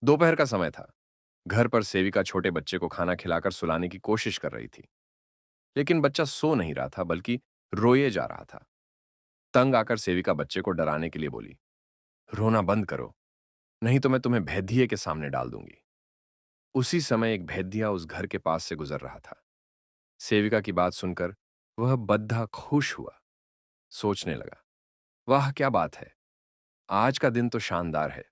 दोपहर का समय था। घर पर सेविका छोटे बच्चे को खाना खिलाकर सुलाने की कोशिश कर रही थी, लेकिन बच्चा सो नहीं रहा था बल्कि रोए जा रहा था। तंग आकर सेविका बच्चे को डराने के लिए बोली, रोना बंद करो, नहीं तो मैं तुम्हें भेदिए के सामने डाल दूंगी। उसी समय एक भेदिया उस घर के पास से गुजर रहा था। सेविका की बात सुनकर वह बद्धा खुश हुआ। सोचने लगा, वाह क्या बात है, आज का दिन तो शानदार है।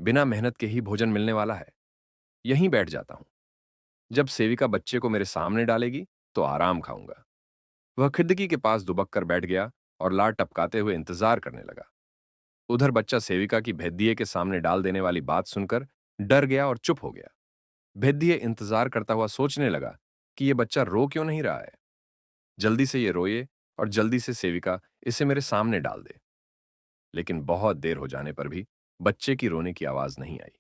बिना मेहनत के ही भोजन मिलने वाला है। यहीं बैठ जाता हूं। जब सेविका बच्चे को मेरे सामने डालेगी तो आराम खाऊंगा। वह खिड़की के पास दुबक कर बैठ गया और लार टपकाते हुए इंतजार करने लगा। उधर बच्चा सेविका की भेदिए के सामने डाल देने वाली बात सुनकर डर गया और चुप हो गया। भेदिए इंतजार करता हुआ सोचने लगा कि यह बच्चा रो क्यों नहीं रहा है। जल्दी से ये रोए और जल्दी से सेविका इसे मेरे सामने डाल दे। लेकिन बहुत देर हो जाने पर भी बच्चे की रोने की आवाज नहीं आई।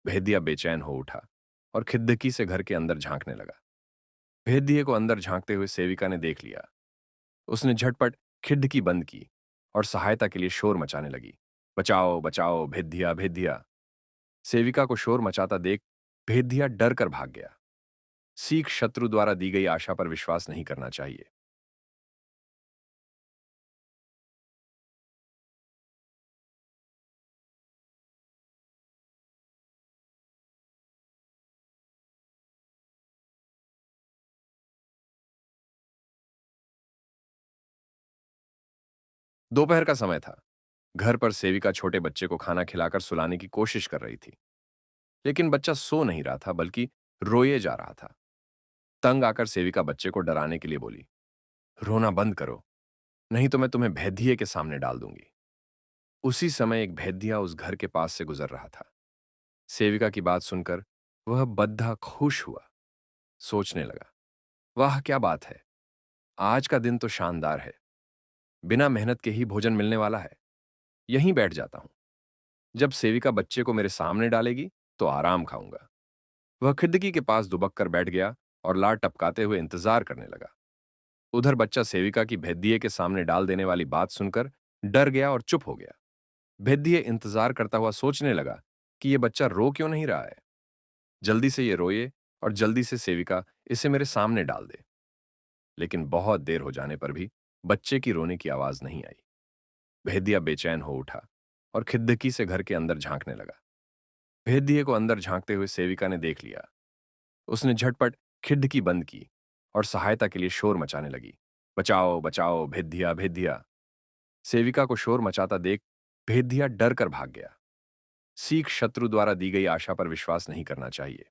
भेदिया बेचैन हो उठा और खिड़की से घर के अंदर झांकने लगा। भेदिए को अंदर झांकते हुए सेविका ने देख लिया। उसने झटपट खिड़की बंद की और सहायता के लिए शोर मचाने लगी, बचाओ बचाओ भेदिया भेदिया। सेविका को शोर मचाता देख भेदिया डर कर भाग गया। सीख शत्रु द्वारा दी गई आशा पर विश्वास नहीं करना चाहिए। दोपहर का समय था। घर पर सेविका छोटे बच्चे को खाना खिलाकर सुलाने की कोशिश कर रही थी, लेकिन बच्चा सो नहीं रहा था बल्कि रोए जा रहा था। तंग आकर सेविका बच्चे को डराने के लिए बोली, रोना बंद करो, नहीं तो मैं तुम्हें भेदिए के सामने डाल दूंगी। उसी समय एक भेदिया उस घर के पास से गुजर रहा था। सेविका की बात सुनकर वह बद्धा खुश हुआ। सोचने लगा, वाह क्या बात है, आज का दिन तो शानदार है। बिना मेहनत के ही भोजन मिलने वाला है। यहीं बैठ जाता हूं। जब सेविका बच्चे को मेरे सामने डालेगी तो आराम खाऊंगा। वह खिड़की के पास दुबक कर बैठ गया और लार टपकाते हुए इंतजार करने लगा। उधर बच्चा सेविका की भेदिए के सामने डाल देने वाली बात सुनकर डर गया और चुप हो गया। भेदिए इंतजार करता हुआ सोचने लगा कि यह बच्चा रो क्यों नहीं रहा है। जल्दी से ये रोए और जल्दी से सेविका इसे मेरे सामने डाल दे। लेकिन बहुत देर हो जाने पर भी बच्चे की रोने की आवाज नहीं आई। भेदिया बेचैन हो उठा और खिड़की से घर के अंदर झांकने लगा। भेदिए को अंदर झांकते हुए सेविका ने देख लिया। उसने झटपट खिड़की बंद की और सहायता के लिए शोर मचाने लगी, बचाओ बचाओ भेदिया भेदिया। सेविका को शोर मचाता देख भेदिया डर कर भाग गया। सीख शत्रु द्वारा दी गई आशा पर विश्वास नहीं करना चाहिए।